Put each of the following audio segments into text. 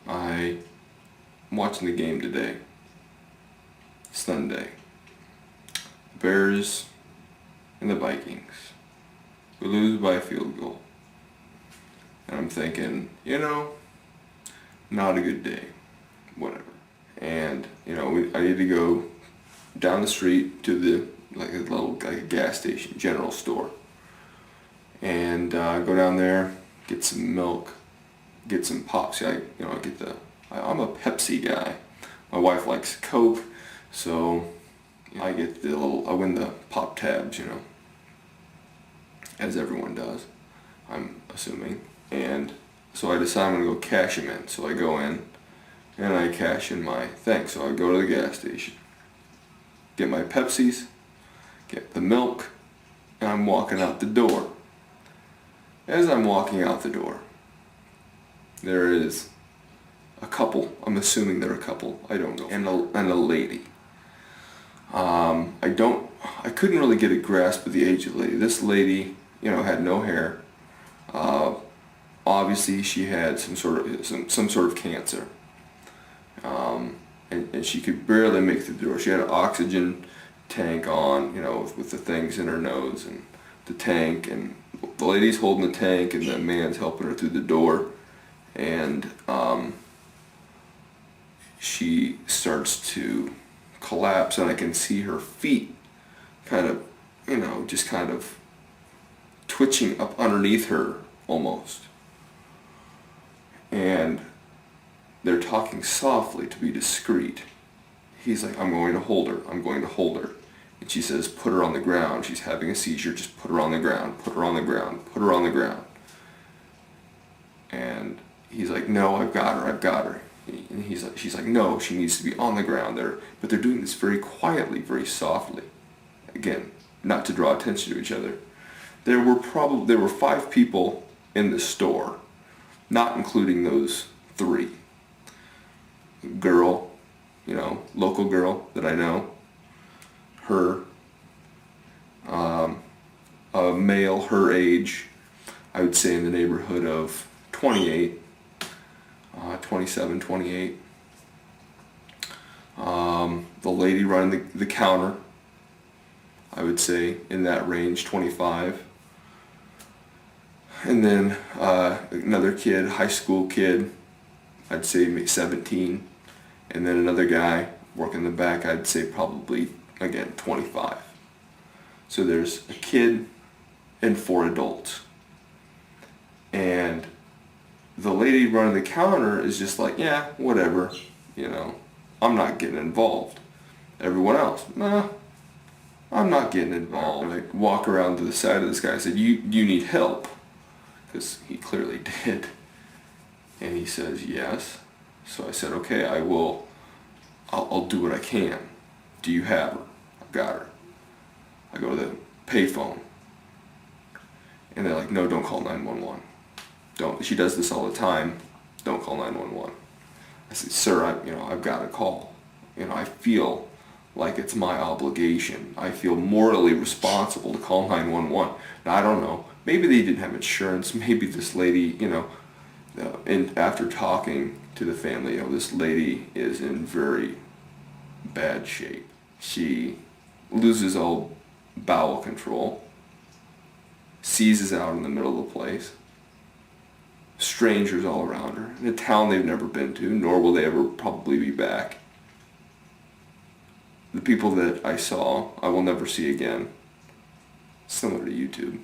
I'm watching the game today. Sunday. Bears and the Vikings. We lose by a field goal. And I'm thinking, not a good day. Whatever. And, I need to go down the street to a gas station, general store. And go down there, get some milk, get some pops. I'm a Pepsi guy. My wife likes Coke, so I win the pop tabs, as everyone does, I'm assuming. And so I decide I'm gonna go cash them in. So I go in and I cash in my thing. So I go to the gas station, get my Pepsis, get the milk, and I'm walking out the door. As I'm walking out the door, there is a couple. I'm assuming they're a couple. I don't know. And a lady. I couldn't really get a grasp of the age of the lady. This lady, had no hair. Obviously, she had some sort of cancer. And she could barely make it through the door. She had an oxygen tank on, with the things in her nose and the tank, and the lady's holding the tank and the man's helping her through the door. And she starts to collapse, and I can see her feet kind of, just kind of twitching up underneath her almost. And they're talking softly to be discreet. He's like, I'm going to hold her. And she says, put her on the ground. She's having a seizure. Just put her on the ground. Put her on the ground. Put her on the ground. And he's like, no, I've got her. And she's like, no, she needs to be on the ground there. But they're doing this very quietly, very softly. Again, not to draw attention to each other. There were 5 people in the store, not including those 3. Girl, local girl that I know, her, a male her age, I would say in the neighborhood of 28, 27, 28. The lady running the counter, I would say in that range, 25. And then another kid, high school kid, I'd say maybe 17. And then another guy working the back, I'd say probably, again, 25. So there's a kid and 4 adults. And the lady running the counter is just like, yeah, whatever, I'm not getting involved. Everyone else, nah, I'm not getting involved. I walk around to the side of this guy. I said, you need help? Because he clearly did. And he says, yes. So I said, okay, I'll do what I can. Do you have her? I've got her. I go to the payphone. And they're like, no, don't call 911. Don't. She does this all the time. Don't call 911. I said, sir, I've got to call. I feel like it's my obligation. I feel morally responsible to call 911. Now, I don't know. Maybe they didn't have insurance. Maybe this lady, and after talking to the family, this lady is in very bad shape. She loses all bowel control, seizes out in the middle of the place, strangers all around her, in a town they've never been to, nor will they ever probably be back. The people that I saw, I will never see again. Similar to YouTube.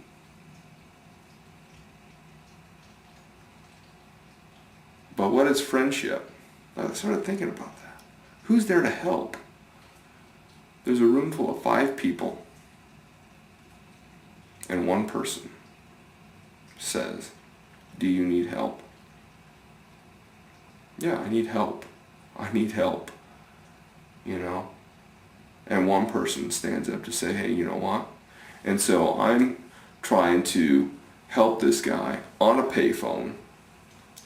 But what is friendship? I started thinking about that. Who's there to help? There's a room full of 5 people, and one person says, do you need help? Yeah, I need help. And one person stands up to say, hey, you know what? And so I'm trying to help this guy on a payphone,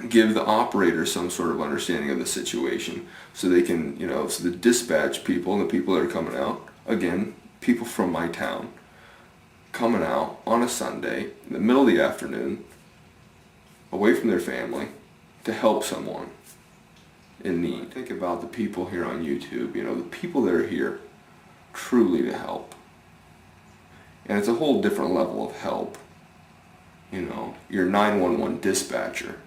give the operator some sort of understanding of the situation so they can, so the dispatch people and the people that are coming out, again, people from my town, coming out on a Sunday in the middle of the afternoon, away from their family, to help someone. in need. Think about the people here on YouTube, the people that are here truly to help. And it's a whole different level of help. Your 911 dispatcher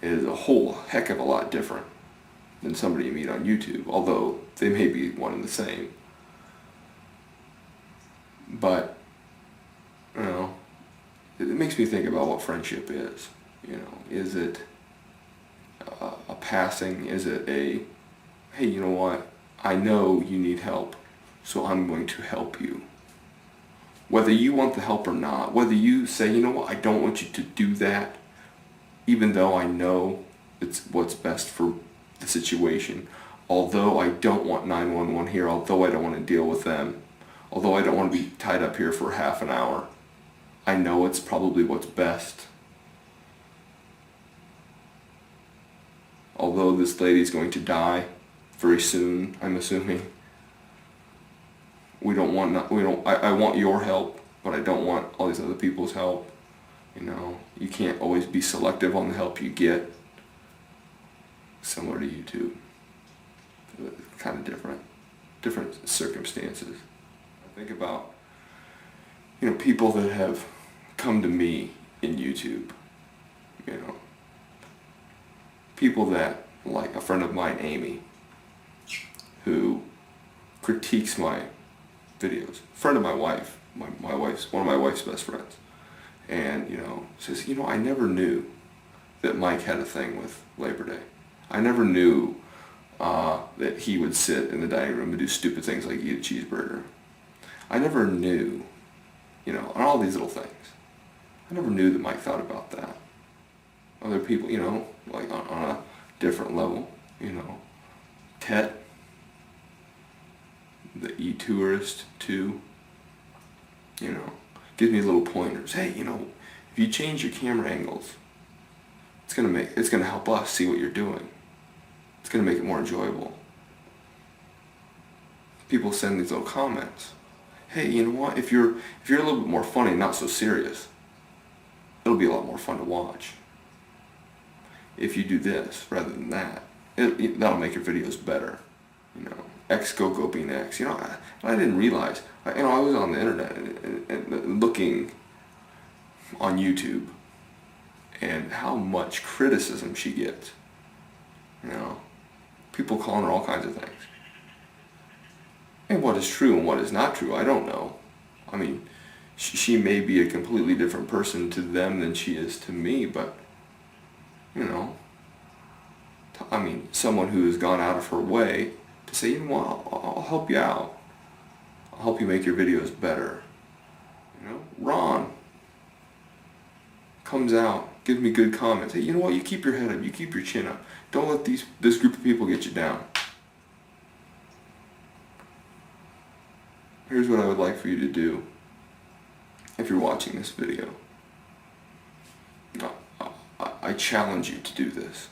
is a whole heck of a lot different than somebody you meet on YouTube, although they may be one and the same. But, it makes me think about what friendship is. Is it a passing? Is it a, hey, you know what? I know you need help, so I'm going to help you. Whether you want the help or not, whether you say, you know what, I don't want you to do that, even though I know it's what's best for the situation, although I don't want 911 here, although I don't want to deal with them, although I don't want to be tied up here for half an hour, I know it's probably what's best. Although this lady's going to die very soon, I'm assuming. I want your help, but I don't want all these other people's help. You can't always be selective on the help you get. Similar to YouTube. Kind of different circumstances. I think about, people that have come to me in YouTube. People that, like a friend of mine, Amy, who critiques my videos. Friend of my wife, my wife's one of my wife's best friends, and says, I never knew that Mike had a thing with Labor Day. I never knew that he would sit in the dining room and do stupid things like eat a cheeseburger. I never knew, and all these little things. I never knew that Mike thought about that. Other people, like on a different level, Tet, the e-tourist too, gives me little pointers. Hey, if you change your camera angles, it's gonna help us see what you're doing. It's gonna make it more enjoyable. People send these little comments. Hey, you know what? If you're a little bit more funny, not so serious, it'll be a lot more fun to watch. If you do this rather than that, that'll make your videos better. X go being X. I didn't realize. I was on the internet and looking on YouTube, and how much criticism she gets. People calling her all kinds of things. And what is true and what is not true, I don't know. I mean, she may be a completely different person to them than she is to me, but someone who has gone out of her way to say, I'll help you out. I'll help you make your videos better. Ron comes out, gives me good comments. Hey, you know what? You keep your head up. You keep your chin up. Don't let this group of people get you down. Here's what I would like for you to do if you're watching this video. I challenge you to do this.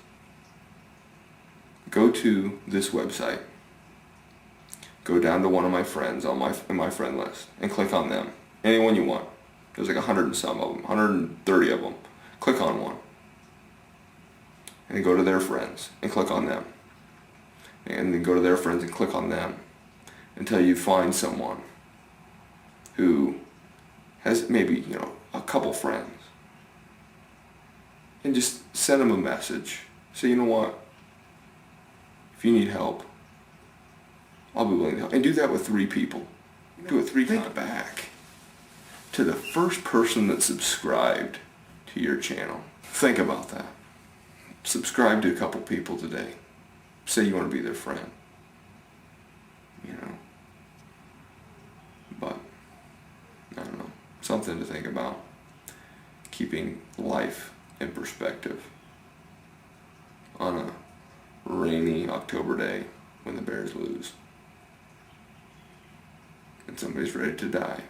Go to this website. Go down to one of my friends on my friend list and click on them. Anyone you want. There's like 100 and some of them, 130 of them. Click on one. And then go to their friends and click on them. And then go to their friends and click on them until you find someone who has maybe, a couple friends. And just send them a message. Say, you know what? If you need help, I'll be willing to help. And do that with 3 people. Do it 3 times. Think back to the first person that subscribed to your channel. Think about that. Subscribe to a couple people today. Say you want to be their friend. But, I don't know. Something to think about. Keeping life in perspective on a rainy October day when the Bears lose and somebody's ready to die.